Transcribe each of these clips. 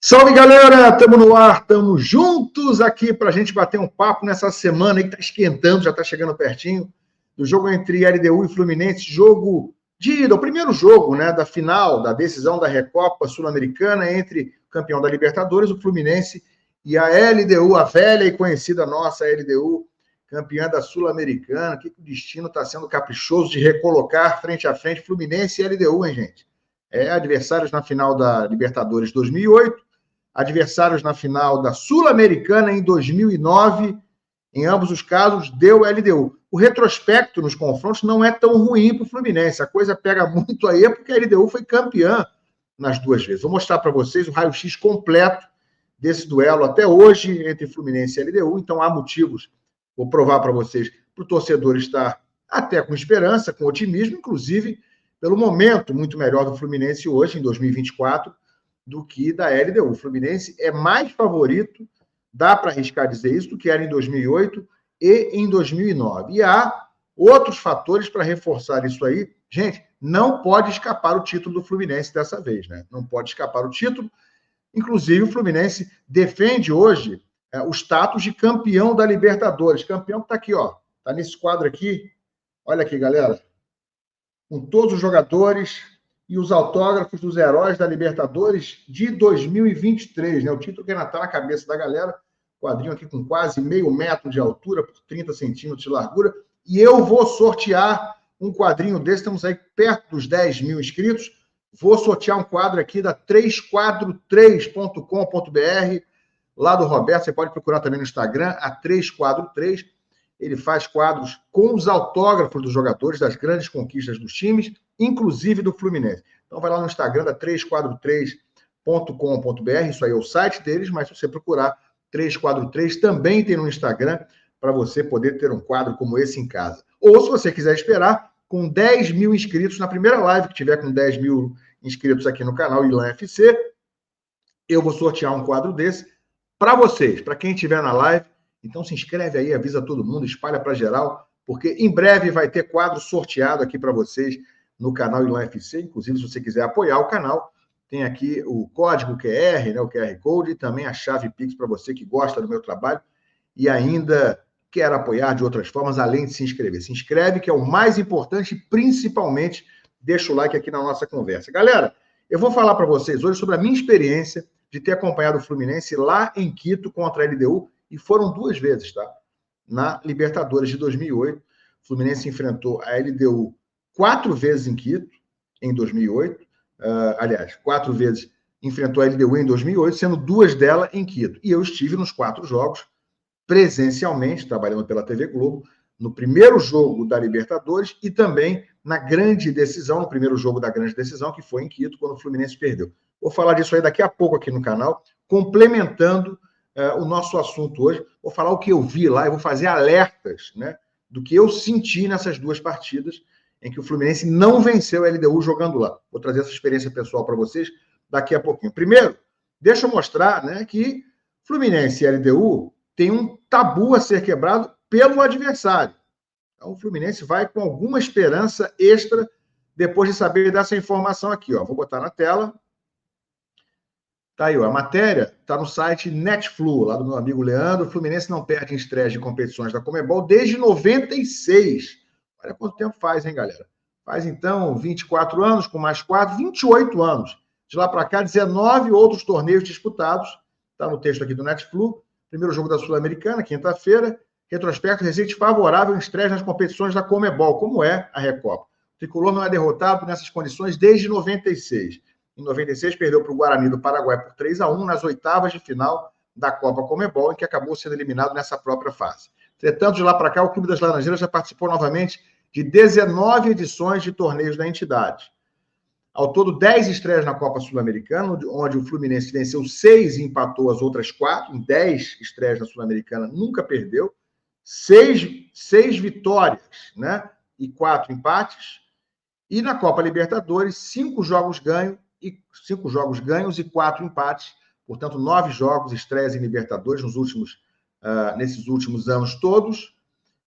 Salve, galera! Estamos no ar, estamos juntos aqui para a gente bater um papo nessa semana aí que está esquentando, já está chegando pertinho, do jogo entre LDU e Fluminense, o primeiro jogo, né, da final, da decisão da Recopa Sul-Americana entre o campeão da Libertadores, o Fluminense, e a LDU, a velha e conhecida nossa LDU, campeã da Sul-Americana. Que o destino está sendo caprichoso de recolocar frente a frente Fluminense e LDU, hein, gente? Adversários na final da Libertadores 2008, adversários na final da Sul-Americana em 2009, em ambos os casos, deu LDU. O retrospecto nos confrontos não é tão ruim para o Fluminense, a coisa pega muito aí, porque a LDU foi campeã nas duas vezes. Vou mostrar para vocês o raio-x completo desse duelo até hoje entre Fluminense e LDU, então há motivos, vou provar para vocês, para o torcedor estar até com esperança, com otimismo, inclusive pelo momento muito melhor do Fluminense hoje, em 2024, do que da LDU. O Fluminense é mais favorito, dá para arriscar dizer isso, do que era em 2008 e em 2009. E há outros fatores para reforçar isso aí. Gente, não pode escapar o título do Fluminense dessa vez, né? Não pode escapar o título. Inclusive, o Fluminense defende hoje o status de campeão da Libertadores. Campeão que está aqui, ó. Está nesse quadro aqui. Olha aqui, galera. Com todos os jogadores e os autógrafos dos heróis da Libertadores de 2023, né? O título que ainda está na cabeça da galera, quadrinho aqui com quase meio metro de altura por 30 centímetros de largura, e eu vou sortear um quadrinho desse, estamos aí perto dos 10 mil inscritos, vou sortear um quadro aqui da 343.com.br, lá do Roberto, você pode procurar também no Instagram, a 343, ele faz quadros com os autógrafos dos jogadores, das grandes conquistas dos times, inclusive do Fluminense. Então vai lá no Instagram da 343.com.br, isso aí é o site deles, mas se você procurar 343, também tem no Instagram, para você poder ter um quadro como esse em casa. Ou se você quiser esperar, com 10 mil inscritos, na primeira live que tiver com 10 mil inscritos aqui no canal Ilan FC, eu vou sortear um quadro desse para vocês, para quem estiver na live. Então se inscreve aí, avisa todo mundo, espalha para geral, porque em breve vai ter quadro sorteado aqui para vocês no canal Ilan FC. Inclusive, se você quiser apoiar o canal, tem aqui o código QR, né, o QR Code, e também a chave Pix para você que gosta do meu trabalho e ainda quer apoiar de outras formas, além de se inscrever. Se inscreve, que é o mais importante, e principalmente deixa o like aqui na nossa conversa. Galera, eu vou falar para vocês hoje sobre a minha experiência de ter acompanhado o Fluminense lá em Quito contra a LDU, e foram duas vezes, tá? Na Libertadores de 2008, o Fluminense enfrentou a LDU 4 vezes em Quito, em 2008. Aliás, 4 vezes enfrentou a LDU em 2008, sendo 2 delas em Quito. E eu estive nos 4 jogos, presencialmente, trabalhando pela TV Globo, no primeiro jogo da Libertadores e também na grande decisão, no primeiro jogo da grande decisão, que foi em Quito, quando o Fluminense perdeu. Vou falar disso aí daqui a pouco aqui no canal, complementando o nosso assunto hoje. Vou falar o que eu vi lá e vou fazer alertas, né, do que eu senti nessas duas partidas em que o Fluminense não venceu a LDU jogando lá. Vou trazer essa experiência pessoal para vocês daqui a pouquinho. Primeiro, deixa eu mostrar, né, que Fluminense e LDU tem um tabu a ser quebrado pelo adversário. Então, o Fluminense vai com alguma esperança extra depois de saber dessa informação aqui, ó. Vou botar na tela. Tá aí, ó. A matéria está no site Netflu, lá do meu amigo Leandro. O Fluminense não perde em estreia de competições da Conmebol desde 96. Olha quanto tempo faz, hein, galera? Faz, então, 24 anos, com mais 4, 28 anos. De lá para cá, 19 outros torneios disputados. Está no texto aqui do Netflu. Primeiro jogo da Sul-Americana, quinta-feira. Retrospecto recente favorável em estreia nas competições da Conmebol, como é a Recopa. O tricolor não é derrotado nessas condições desde 96. Em 96, perdeu para o Guarani do Paraguai por 3-1 nas oitavas de final da Copa Conmebol, em que acabou sendo eliminado nessa própria fase. Entretanto, de lá para cá, o Clube das Laranjeiras já participou novamente de 19 edições de torneios da entidade. Ao todo, 10 estreias na Copa Sul-Americana, onde o Fluminense venceu 6 e empatou as outras 4. Em 10 estreias na Sul-Americana, nunca perdeu. 6 vitórias, né? E 4 empates. E na Copa Libertadores, 5 jogos ganhos e 4 empates. Portanto, 9 jogos, estreias em Libertadores nesses últimos anos todos.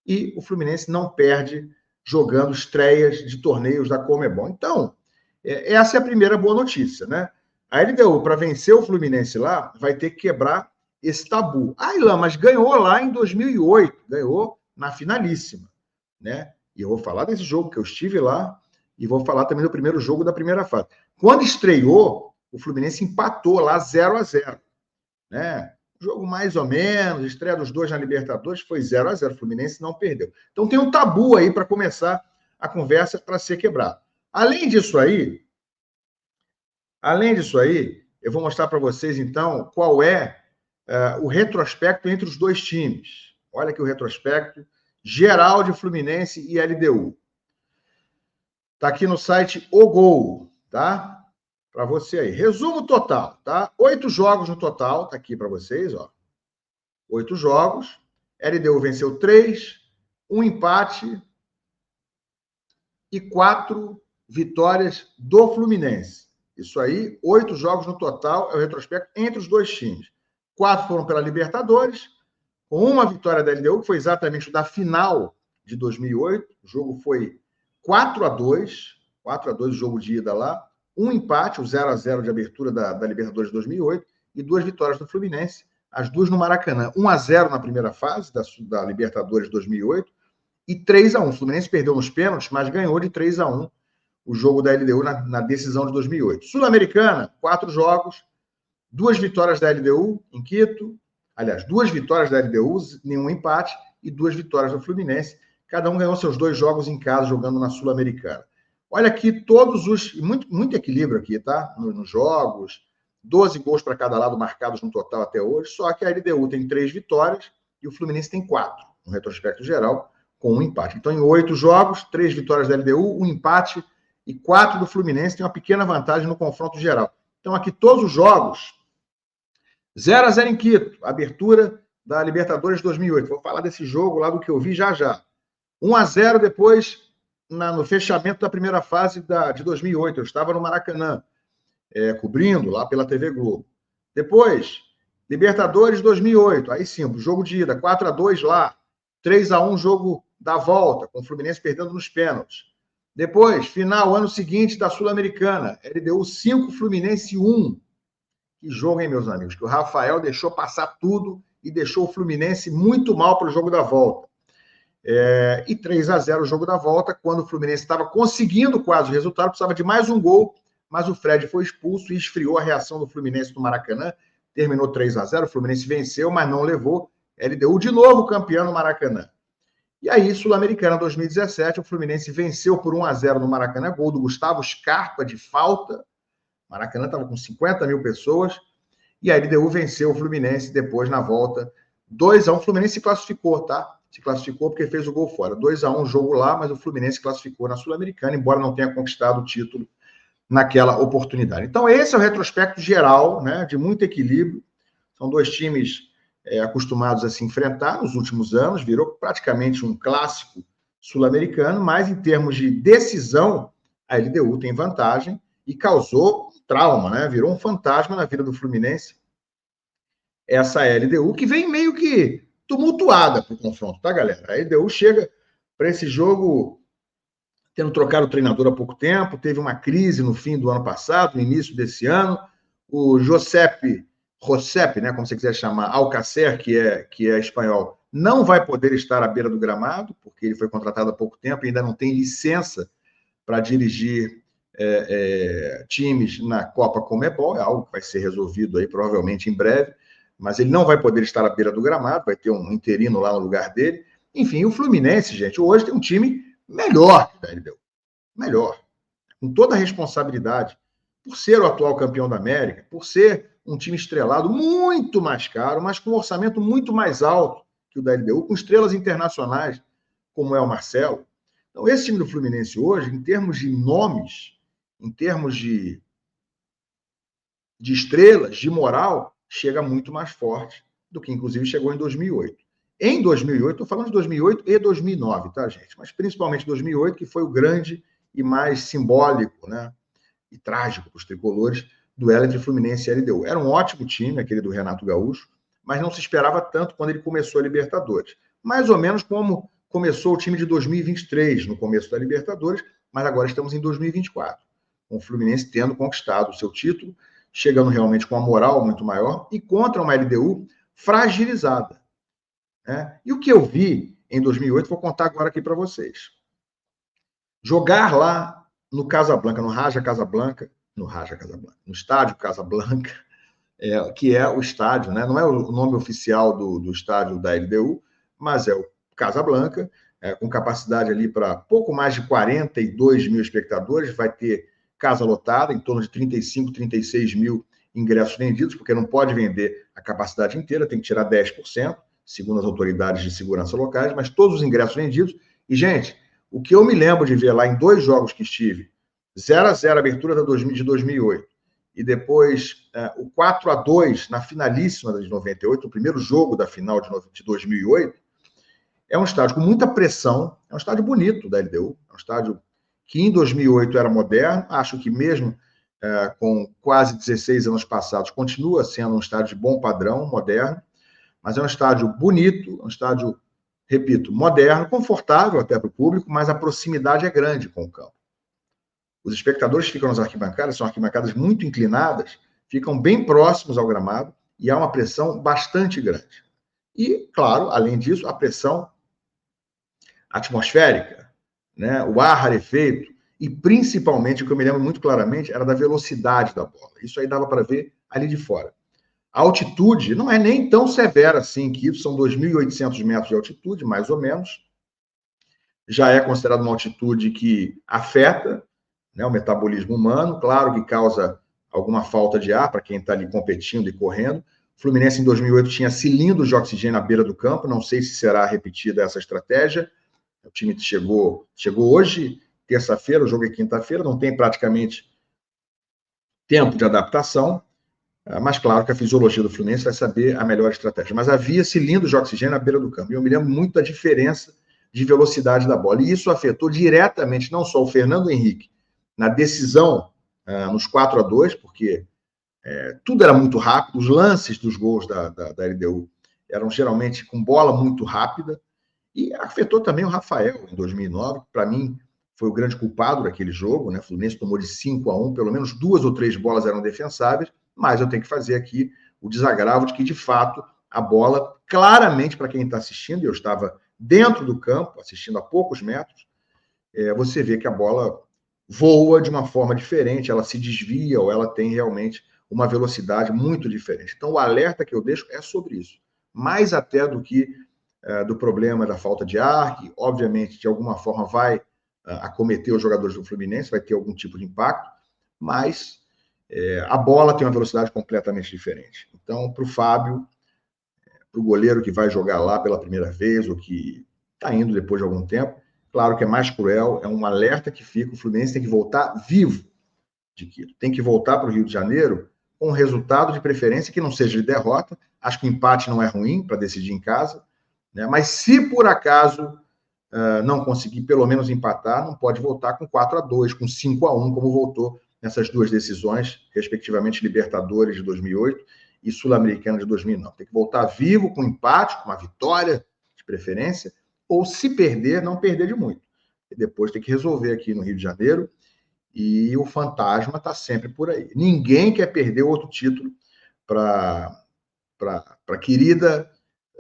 E o Fluminense não perde jogando estreias de torneios da Conmebol. Então, essa é a primeira boa notícia, né? A LDU, para vencer o Fluminense lá, vai ter que quebrar esse tabu. Ah, Ilan, mas ganhou lá em 2008, ganhou na finalíssima, né? E eu vou falar desse jogo, que eu estive lá, e vou falar também do primeiro jogo da primeira fase. Quando estreou, o Fluminense empatou lá 0-0, né? Jogo mais ou menos, estreia dos dois na Libertadores foi 0-0, o Fluminense não perdeu. Então tem um tabu aí para começar a conversa para ser quebrado. Além disso aí, eu vou mostrar para vocês, então, qual é o retrospecto entre os dois times. Olha aqui o retrospecto geral de Fluminense e LDU. Está aqui no site O Gol, tá? Para você aí. Resumo total, tá? 8 jogos no total, tá aqui para vocês, ó. 8 jogos. LDU venceu 3, 1 empate e 4 vitórias do Fluminense. Isso aí, 8 jogos no total, é o retrospecto entre os dois times. 4 foram pela Libertadores, com uma vitória da LDU, que foi exatamente o da final de 2008. O jogo foi 4-2 o jogo de ida lá. Um empate, o 0-0 de abertura da Libertadores de 2008, e 2 vitórias do Fluminense, as duas no Maracanã. 1-0 na primeira fase da Libertadores de 2008 e 3-1. O Fluminense perdeu nos pênaltis, mas ganhou de 3-1 o jogo da LDU na decisão de 2008. Sul-Americana, 4 jogos, 2 vitórias da LDU em Quito, aliás, 2 vitórias da LDU, nenhum empate, e 2 vitórias do Fluminense. Cada um ganhou seus 2 jogos em casa, jogando na Sul-Americana. Olha aqui todos os... Muito equilíbrio aqui, tá? Nos jogos, 12 gols para cada lado marcados no total até hoje, só que a LDU tem 3 vitórias e o Fluminense tem 4, no retrospecto geral, com um empate. Então, em 8 jogos, 3 vitórias da LDU, um empate e 4 do Fluminense, tem uma pequena vantagem no confronto geral. Então, aqui todos os jogos, 0-0 em Quito, abertura da Libertadores 2008. Vou falar desse jogo lá do que eu vi já. 1-0 depois, no fechamento da primeira fase de 2008. Eu estava no Maracanã, cobrindo lá pela TV Globo. Depois, Libertadores 2008. Aí sim, jogo de ida, 4-2 lá. 3-1 jogo da volta, com o Fluminense perdendo nos pênaltis. Depois, final, ano seguinte, da Sul-Americana. LDU 5, Fluminense 1. Que jogo, hein, meus amigos? Que o Rafael deixou passar tudo e deixou o Fluminense muito mal para o jogo da volta. E 3-0 o jogo da volta, quando o Fluminense estava conseguindo quase o resultado, precisava de mais um gol, mas o Fred foi expulso e esfriou a reação do Fluminense no Maracanã. Terminou 3-0, o Fluminense venceu, mas não levou. LDU de novo campeão no Maracanã. E aí, Sul-Americana 2017, o Fluminense venceu por 1-0 no Maracanã, gol do Gustavo Scarpa de falta. O Maracanã estava com 50 mil pessoas. E a LDU venceu o Fluminense depois na volta 2-1. O Fluminense se classificou, tá? Se classificou porque fez o gol fora. 2-1 jogo lá, mas o Fluminense classificou na Sul-Americana, embora não tenha conquistado o título naquela oportunidade. Então, esse é o retrospecto geral, né, de muito equilíbrio. São dois times acostumados a se enfrentar nos últimos anos, virou praticamente um clássico sul-americano, mas em termos de decisão, a LDU tem vantagem e causou trauma, né? Virou um fantasma na vida do Fluminense. Essa LDU que vem meio que tumultuada para o confronto, tá, galera? A LDU chega para esse jogo tendo trocado o treinador há pouco tempo, teve uma crise no fim do ano passado, no início desse ano. O Josep, né, como você quiser chamar, Alcácer, que é espanhol, não vai poder estar à beira do gramado, porque ele foi contratado há pouco tempo e ainda não tem licença para dirigir times na Copa Conmebol. É algo que vai ser resolvido aí provavelmente em breve, mas ele não vai poder estar à beira do gramado, vai ter um interino lá no lugar dele. Enfim, o Fluminense, gente, hoje tem um time melhor que a LDU. Melhor. Com toda a responsabilidade, por ser o atual campeão da América, por ser um time estrelado muito mais caro, mas com um orçamento muito mais alto que o da LDU, com estrelas internacionais, como é o Marcelo. Então, esse time do Fluminense hoje, em termos de nomes, em termos de estrelas, de moral, chega muito mais forte do que, inclusive, chegou em 2008. Em 2008, estou falando de 2008 e 2009, tá, gente? Mas principalmente 2008, que foi o grande e mais simbólico, né, e trágico para os tricolores, duelo entre Fluminense e LDU. Era um ótimo time, aquele do Renato Gaúcho, mas não se esperava tanto quando ele começou a Libertadores. Mais ou menos como começou o time de 2023, no começo da Libertadores, mas agora estamos em 2024, com o Fluminense tendo conquistado o seu título, chegando realmente com uma moral muito maior, e contra uma LDU fragilizada. Né? E o que eu vi em 2008, vou contar agora aqui para vocês. Jogar lá no Casablanca, no estádio Casablanca, que é o estádio, né? Não é o nome oficial do estádio da LDU, mas é o Casablanca, com capacidade ali para pouco mais de 42 mil espectadores, vai ter casa lotada, em torno de 35, 36 mil ingressos vendidos, porque não pode vender a capacidade inteira, tem que tirar 10%, segundo as autoridades de segurança locais, mas todos os ingressos vendidos. E, gente, o que eu me lembro de ver lá em 2 jogos que estive, 0-0 abertura de 2008, e depois o 4-2 na finalíssima de 98, o primeiro jogo da final de 2008, é um estádio com muita pressão, é um estádio bonito da LDU, é um estádio que em 2008 era moderno, acho que mesmo com quase 16 anos passados, continua sendo um estádio de bom padrão, moderno, mas é um estádio bonito, um estádio, repito, moderno, confortável até para o público, mas a proximidade é grande com o campo. Os espectadores ficam nas arquibancadas, são arquibancadas muito inclinadas, ficam bem próximos ao gramado e há uma pressão bastante grande. E, claro, além disso, a pressão atmosférica, né? O ar rarefeito e, principalmente, o que eu me lembro muito claramente era da velocidade da bola. Isso aí dava para ver ali de fora. A altitude não é nem tão severa assim, que isso são 2.800 metros de altitude, mais ou menos. Já é considerado uma altitude que afeta, né, o metabolismo humano, claro que causa alguma falta de ar para quem está ali competindo e correndo. O Fluminense, em 2008, tinha cilindros de oxigênio à beira do campo, não sei se será repetida essa estratégia. O time chegou hoje, terça-feira, o jogo é quinta-feira, não tem praticamente tempo de adaptação, mas claro que a fisiologia do Fluminense vai saber a melhor estratégia. Mas havia cilindros de oxigênio à beira do campo, e eu me lembro muito da diferença de velocidade da bola, e isso afetou diretamente não só o Fernando Henrique na decisão nos 4-2, porque tudo era muito rápido, os lances dos gols da LDU eram geralmente com bola muito rápida, e afetou também o Rafael em 2009, que para mim foi o grande culpado daquele jogo, né? O Fluminense tomou de 5-1, pelo menos 2 ou 3 bolas eram defensáveis, mas eu tenho que fazer aqui o desagravo de que, de fato, a bola, claramente para quem está assistindo, eu estava dentro do campo, assistindo a poucos metros, você vê que a bola voa de uma forma diferente, ela se desvia ou ela tem realmente uma velocidade muito diferente. Então, o alerta que eu deixo é sobre isso, mais até do que do problema da falta de ar, que, obviamente, de alguma forma vai acometer os jogadores do Fluminense, vai ter algum tipo de impacto, mas a bola tem uma velocidade completamente diferente. Então, para o Fábio, para o goleiro que vai jogar lá pela primeira vez, ou que está indo depois de algum tempo, claro que é mais cruel, é um alerta que fica, o Fluminense tem que voltar vivo de Quito, tem que voltar para o Rio de Janeiro com um resultado de preferência que não seja de derrota, acho que o empate não é ruim para decidir em casa, né? Mas se por acaso não conseguir pelo menos empatar, não pode voltar com 4-2, com 5-1, como voltou nessas 2 decisões, respectivamente Libertadores de 2008 e Sul-Americana de 2009. Tem que voltar vivo, com empate, com uma vitória de preferência, ou se perder, não perder de muito. E depois tem que resolver aqui no Rio de Janeiro, e o fantasma está sempre por aí. Ninguém quer perder outro título para a querida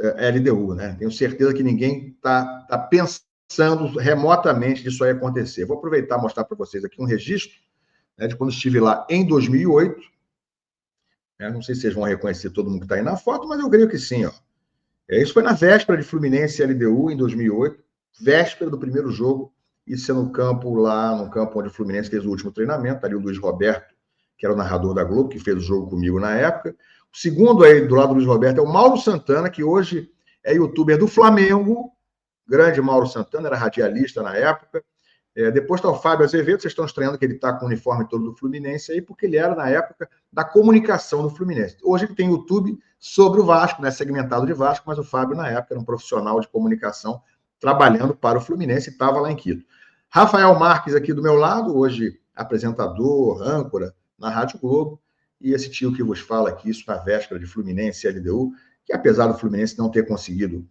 LDU, né? Tenho certeza que ninguém está pensando remotamente disso aí acontecer. Vou aproveitar e mostrar para vocês aqui um registro, né, de quando estive lá em 2008. Não sei se vocês vão reconhecer todo mundo que está aí na foto, mas eu creio que sim. Ó. Isso foi na véspera de Fluminense e LDU, em 2008, véspera do primeiro jogo, isso é no campo lá, no campo onde o Fluminense fez o último treinamento, ali o Luiz Roberto, que era o narrador da Globo, que fez o jogo comigo na época. O segundo aí, do lado do Luiz Roberto, é o Mauro Santana, que hoje é youtuber do Flamengo, grande Mauro Santana, era radialista na época. Depois está o Fábio Azevedo, vocês estão estranhando que ele está com o uniforme todo do Fluminense aí, porque ele era, na época, da comunicação do Fluminense. Hoje ele tem YouTube sobre o Vasco, né, segmentado de Vasco, mas o Fábio, na época, era um profissional de comunicação trabalhando para o Fluminense e estava lá em Quito. Rafael Marques aqui do meu lado, hoje apresentador, âncora na Rádio Globo, e esse tio que vos fala aqui, isso na véspera de Fluminense e LDU, que apesar do Fluminense não ter conseguido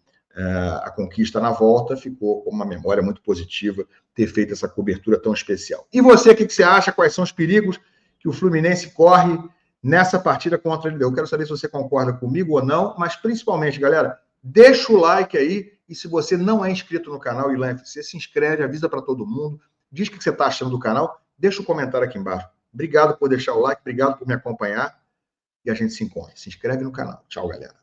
a conquista na volta, ficou com uma memória muito positiva ter feito essa cobertura tão especial. E você, o que você acha? Quais são os perigos que o Fluminense corre nessa partida contra a LDU. Eu quero saber se você concorda comigo ou não, mas principalmente, galera, deixa o like aí, e se você não é inscrito no canal Ilan FC, se inscreve, avisa para todo mundo, diz o que você está achando do canal, deixa um comentário aqui embaixo. Obrigado por deixar o like, obrigado por me acompanhar, e a gente se encontra. Se inscreve no canal. Tchau, galera.